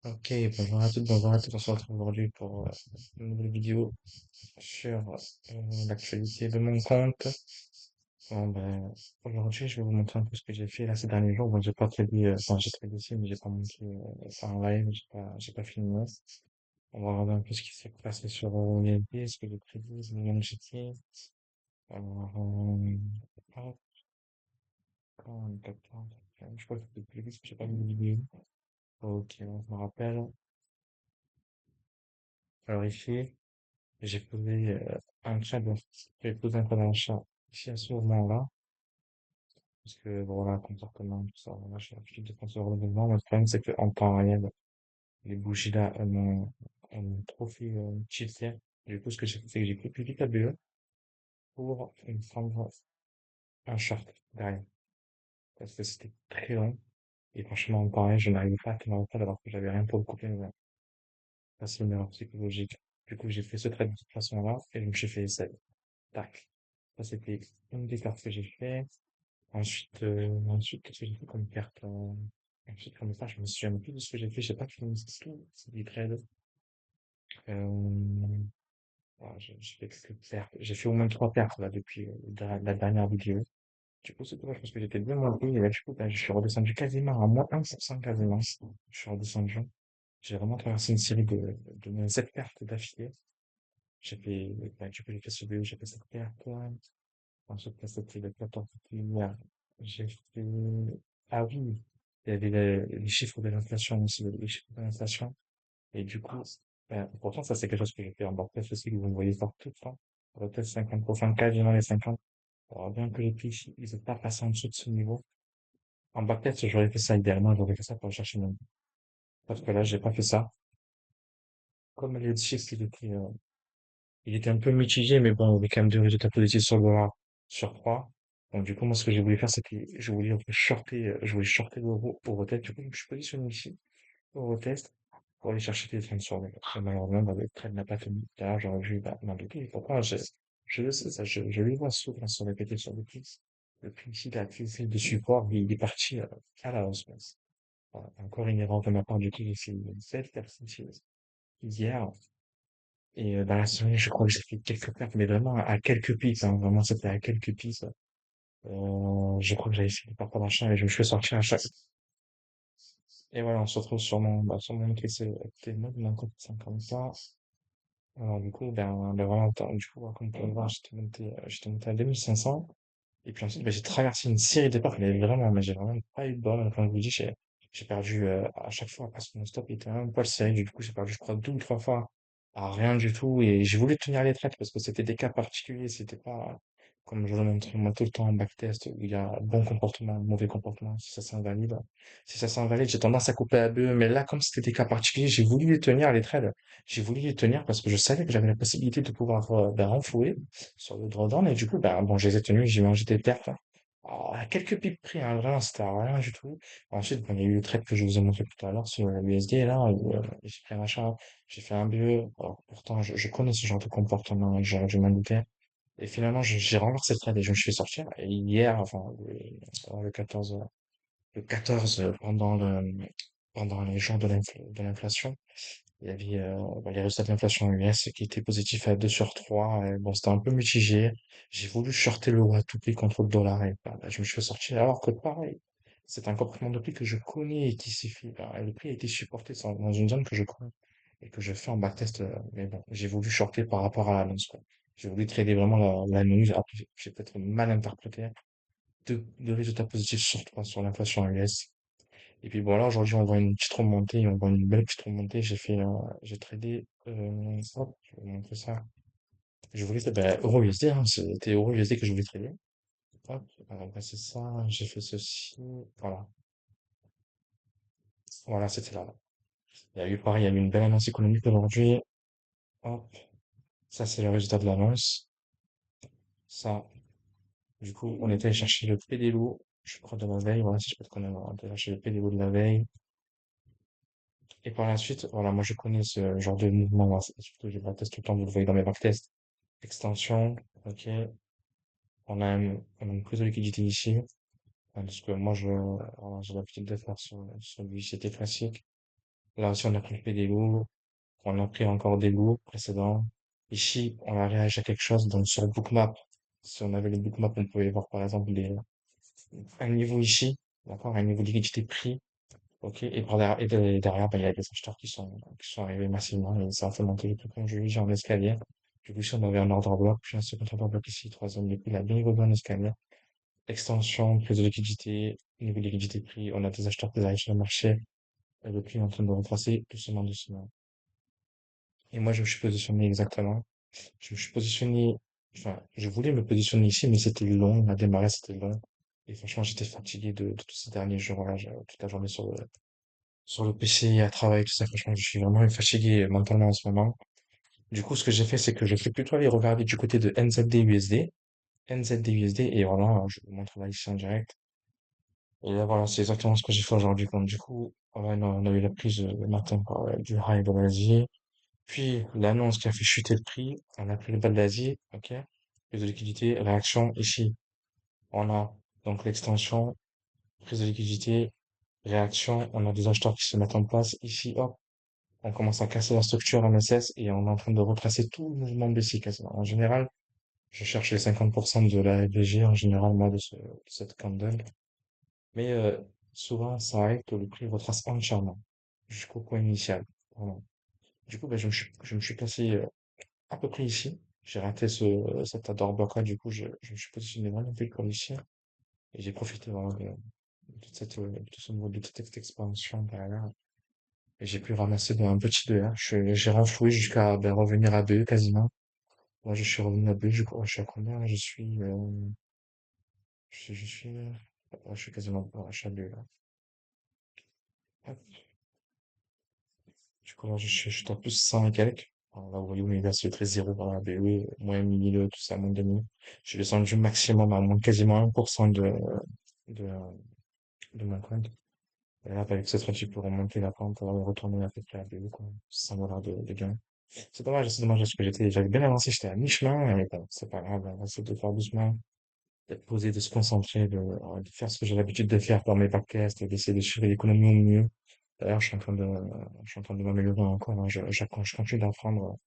Ok, bonjour à toutes, bonjour à tous. On se retrouve aujourd'hui pour une nouvelle vidéo sur l'actualité de mon compte. Bon, ben, aujourd'hui, je vais vous montrer un peu ce que j'ai fait là ces derniers jours. Bon, j'ai pas tradé, enfin, j'ai tradé ici, mais j'ai pas montré ça en live, j'ai pas filmé. On va regarder un peu ce qui s'est passé sur l'USD, ce que j'ai prévu, ce que j'ai Alors, hop, quand on est capable, je crois que c'était plus vite parce que j'ai pas mis de vidéo. Ok, on me rappelle. Alors ici, j'ai posé un chat, j'ai posé un chat dans le chat ici à ce moment-là, parce que bon, voilà, comportement, tout ça, voilà, j'ai l'habitude de penser au renouvellement. Mais le problème, c'est qu'en temps réel, les bougies là, elles m'ont trop fait tilter. Du coup, ce que j'ai fait, c'est que j'ai coupé vite la BE pour me prendre un short derrière, parce que c'était très long. Et franchement, en temps réel, je n'arrivais pas à tenir le pas alors que j'avais rien pour le couper, mais ça, c'est une erreur psychologique. Du coup, j'ai fait ce trade de cette façon-là, et je me suis fait essayer. Tac. Ça, c'était une des cartes que j'ai fait. Ensuite, qu'est-ce que j'ai fait comme carte? Ensuite, comme ça, je me souviens plus de ce que j'ai fait. J'ai pas fini tout, c'est des trades. Euh, voilà, j'ai fait quelques pertes. J'ai fait au moins trois pertes, là, depuis la dernière vidéo. Du coup, c'est dommage parce que j'étais bien monté. Et là, du coup, ben, je suis redescendu quasiment à moins 1% quasiment. Je suis redescendu. J'ai vraiment traversé une série de 7 pertes d'affilée. J'ai fait, ben, du coup, j'ai fait ce BO, j'ai fait cette perte. Ensuite, là, c'était le 14 juillet. J'ai fait... Ah oui, il y avait les chiffres de l'inflation aussi, les chiffres de l'inflation. Et du coup, ben, pourtant, ça, c'est quelque chose que j'ai fait en backtest aussi, que vous me voyez partout, hein. Backtest 50%, quasiment les 50. Alors, bien que les prix, ici, ils n'ont pas passé en dessous de ce niveau. En backtest, j'aurais fait ça idéalement, j'aurais fait ça pour chercher mon... Parce que là, j'ai pas fait ça. Comme les chiffres, il était un peu mitigé, mais bon, il y avait quand même deux résultats positifs sur le dollar sur trois. Donc, du coup, moi, ce que j'ai voulu faire, c'est que je voulais shorter l'euro au retest. Du coup, je me suis positionné ici, au retest, pour aller chercher des trains sur le. Et malheureusement, bah, le trade n'a pas tenu. D'ailleurs, j'aurais dû, bah, m'embêter. Pourquoi je le sais, ça, je le vois souvent se répéter sur le prix. Le prix ici, il a fait de support, il est parti, à la hausse. Voilà. Encore une erreur de ma part, du coup, j'ai fait une belle personne hier. Et dans la semaine, je crois que j'ai fait quelques pertes, mais vraiment à quelques pips, hein. Vraiment, c'était à quelques pips. Je crois que j'avais fait des parts d'achat et je me suis sorti à chaque. Et voilà, on se retrouve sur mon TC de mon compte 50K. Alors, du coup, ben voilà, du coup, comme vous pouvez le voir, j'étais monté à 2500. Et puis ensuite, ben, j'ai traversé une série d'étapes, mais j'ai vraiment pas eu de bol. Comme je vous dis, j'ai perdu à chaque fois parce que mon stop était un poil serré. Du coup, j'ai perdu, je crois, deux ou trois fois à rien du tout. Et j'ai voulu tenir les traites parce que c'était des cas particuliers. C'était pas comme je le montre moi tout le temps en backtest où il y a bon comportement, mauvais comportement. Si ça s'invalide, j'ai tendance à couper à deux. Mais là, comme c'était des cas particuliers, j'ai voulu les tenir les trades. J'ai voulu les tenir parce que je savais que j'avais la possibilité de pouvoir ben, renflouer sur le drawdown et du coup ben bon je les ai tenus, j'ai mangé des pertes à quelques pips près, hein, vraiment c'était à rien du tout. Ensuite bon, il y a eu le trade que je vous ai montré tout à l'heure sur l'USD là où j'ai pris un achat, j'ai fait un BE. Alors, pourtant je connais ce genre de comportement et je m'en doutais et finalement j'ai renversé le trade et je me suis fait sortir et hier enfin le 14 pendant les jours de l'inflation il y avait bah, les résultats de l'inflation US qui étaient positifs à 2 sur 3. Et bon, c'était un peu mitigé. J'ai voulu shorter l'euro à tout prix contre le dollar et bah, je me suis fait sortir. Alors que pareil, c'est un comportement de prix que je connais et qui suffit. Bah, et le prix a été supporté dans une zone que je connais et que je fais en backtest. Mais bon, j'ai voulu shorter par rapport à l'annonce, quoi. J'ai voulu trader vraiment la news. Après, j'ai peut-être mal interprété deux résultats positifs sur 3 sur l'inflation US. Et puis bon, là, aujourd'hui, on voit une petite remontée, on voit une belle petite remontée. J'ai tradé, hop, je vais vous montrer ça. Je voulais, ben, Euro USD, hein, c'était Euro USD que je voulais trader. Hop, alors, ben, c'est ça, j'ai fait ceci, voilà. Voilà, c'était là. Il y a eu une belle annonce économique aujourd'hui. Hop, ça, c'est le résultat de l'annonce. Ça, du coup, on était allé chercher le PDLO, je crois, de la veille. Voilà, si je peux te connaître, on était allé chercher le PDLO de la veille. Et par la suite, voilà, moi, je connais ce genre de mouvement, là. Surtout, je backtest tout le temps, vous le voyez dans mes backtests. Extension, ok. On a une prise de liquidité ici. Parce que moi, voilà, j'ai l'habitude de faire sur du CT classique. Là aussi, on a pris des lourds. On a pris encore des lourds précédents. Ici, on a réagi à quelque chose. Donc, sur Bookmap, si on avait les Bookmap, on pouvait voir, par exemple, un niveau ici, d'accord, un niveau de liquidité pris. OK. Et par derrière, derrière, ben, il y a des acheteurs qui sont arrivés massivement et ça a fait monter le prix comme je l'ai dit en escalier. Du coup, si on avait un ordre bloc, puis un second ordre bloc ici, troisième, du coup, il a bien évolué en escalier. Extension, prise de liquidité, niveau de liquidité pris, on a des acheteurs qui arrivent sur le marché, et le prix est en train de retracer doucement, doucement. Et moi, je me suis positionné exactement. Je me suis positionné, enfin, je voulais me positionner ici, mais c'était long, à démarrer, c'était long. Et franchement, j'étais fatigué de tous ces derniers jours, là, toute la journée sur le PC, à travailler, tout ça. Franchement, je suis vraiment fatigué mentalement en ce moment. Du coup, ce que j'ai fait, c'est que je fais plutôt aller regarder du côté de NZD USD. NZD USD, et voilà, je vous montre là ici en direct. Et là, voilà, c'est exactement ce que j'ai fait aujourd'hui. Donc, du coup, voilà, on a eu la prise le matin par du high de l'Asie. Puis, l'annonce qui a fait chuter le prix. On a pris le bas de l'Asie. OK? Prise de liquidité, réaction ici. On a donc l'extension, prise de liquidité, réaction. On a des acheteurs qui se mettent en place. Ici, hop, on commence à casser la structure MSS et on est en train de retracer tout le mouvement baissier quasiment. En général, je cherche les 50% de la FVG en général, moi, de cette candle. Mais souvent, ça arrive que le prix retrace entièrement jusqu'au point initial. Voilà. Du coup, ben, je me suis placé à peu près ici. J'ai raté cet adore bloc là. Du coup, je me suis positionné vraiment pile comme ici. Et j'ai profité vraiment de toute cette expansion derrière. Et j'ai pu ramasser un petit 2R. J'ai renfloué jusqu'à ben, revenir à 2 quasiment. Moi, je suis revenu à 2. Je suis à combien là? Je suis quasiment je suis à 2 là. Hop. Du coup, là, je suis à plus 100 et quelques. Alors là, vous voyez, l'univers se très zéro par la BE, moins 1000, tout ça, moins 2000. Je suis descendu maximum à moins quasiment 1% de, de mon compte. Et là, avec cette fois, tu peux remonter la pente, retourner à peu près à BE, quoi. $100 de gain. C'est dommage parce que j'avais bien avancé, j'étais à mi-chemin, mais bon, c'est pas grave, on va essayer de faire doucement, d'être posé, de se concentrer, de faire ce que j'ai l'habitude de faire par mes backtests, et d'essayer de suivre l'économie au mieux. D'ailleurs, je suis en train de m'améliorer encore, hein. Je continue d'apprendre.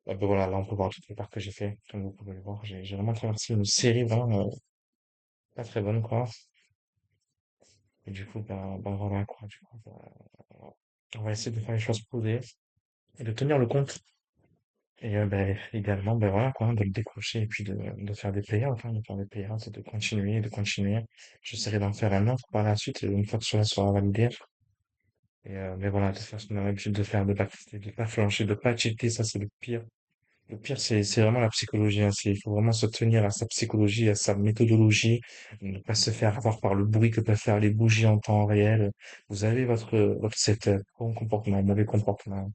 Ben voilà, là, on peut voir toutes les parts que j'ai fait. Comme vous pouvez le voir, j'ai vraiment traversé une série vraiment pas très bonne, quoi. Et du coup, ben voilà, quoi. Du coup, on va essayer de faire les choses posées et de tenir le compte. Et ben, également, ben voilà, quoi, de le décrocher et puis de faire des payouts, hein, de faire des payouts, c'est de continuer, de continuer. J'essaierai d'en faire un autre par la suite, et une fois que cela sera validé. Et mais voilà, de faire ce qu'on a l'habitude de faire, de pas flancher, de pas cheater, ça c'est le pire. Le pire, c'est vraiment la psychologie, hein. Il faut vraiment se tenir à sa psychologie, à sa méthodologie, ne pas se faire avoir par le bruit que peuvent faire les bougies en temps réel. Vous avez votre setup, bon comportement, mauvais comportement.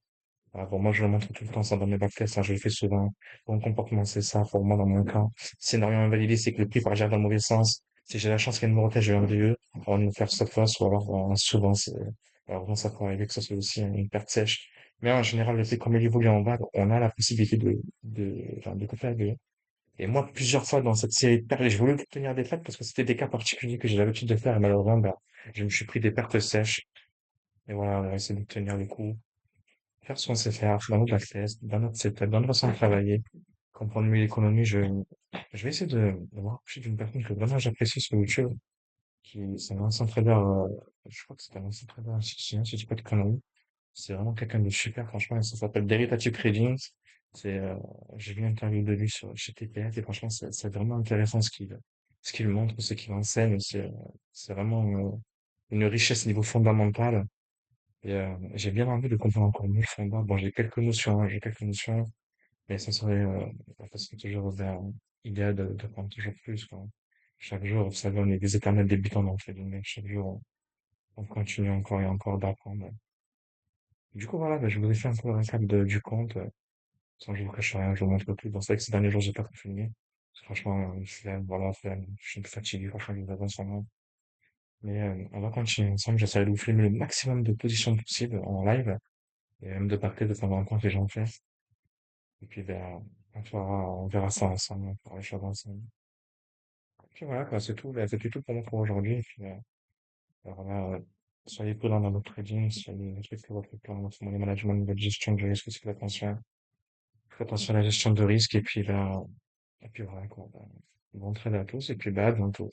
Voilà, bon, moi, je le montre tout le temps ça dans mes backtests, hein, je le fais souvent. Bon comportement, c'est ça, pour moi, dans mon cas. Scénario invalidé, c'est que le prix part déjà dans le mauvais sens. Si j'ai la chance qu'il y ait une requête, je vais en DE, on va nous faire cette fois, ou alors, souvent, alors, bon, ça peut arriver que ça soit aussi une perte sèche. Mais en général, le fait comme il évolue en bas, on a la possibilité enfin, de couper la DE. Et moi, plusieurs fois dans cette série de pertes, j'ai voulu tenir des pertes parce que c'était des cas particuliers que j'ai l'habitude de faire, et malheureusement, ben, je me suis pris des pertes sèches. Et voilà, on va essayer de tenir le coup, faire ce qu'on sait faire dans notre backfest, dans notre setup, dans notre façon de travailler, comprendre mieux l'économie. Je vais essayer de voir. Je suis d'une personne que vraiment j'apprécie sur YouTube, c'est un ancien trader, je crois que c'est un ancien trader institutionnel, si je dis pas de conneries. C'est vraiment quelqu'un de super, franchement, ça s'appelle Derivative Trading. C'est, j'ai vu une interview de lui chez TPF et franchement, c'est vraiment intéressant ce qu'il montre, ce qu'il enseigne. C'est vraiment, une richesse niveau fondamental. Et j'ai bien envie de comprendre encore mieux le fondement. Bon, j'ai quelques notions, hein, mais ça serait la façon toujours idéal de prendre toujours plus, quoi. Chaque jour, vous savez, on est des éternels débutants dans le trading, mais chaque jour, on continue encore et encore d'apprendre. Du coup, voilà, ben, je vous ai fait un peu le récap du compte, sans que je vous cache rien, je vous montre tout. Bon, c'est vrai que ces derniers jours, j'ai pas pu filmer. Franchement, voilà, flemme. Je suis un peu fatigué, franchement, je vous avance vraiment. Mais on va continuer ensemble. J'essaierai de vous filmer le maximum de positions possibles en live. Et même de partir de temps en temps que j'en fais. Et puis, ben, on verra ça ensemble, on fera les choses ensemble. Puis voilà, quoi, c'est tout. Bah, c'était tout pour moi pour aujourd'hui. Et puis, voilà, soyez prudents dans votre trading, soyez, respectez votre plan, votre money management, votre gestion du risque, faites attention à la gestion de risque. Et puis là, et puis voilà, quoi. Bon trade à tous. Et puis, bah, à bientôt.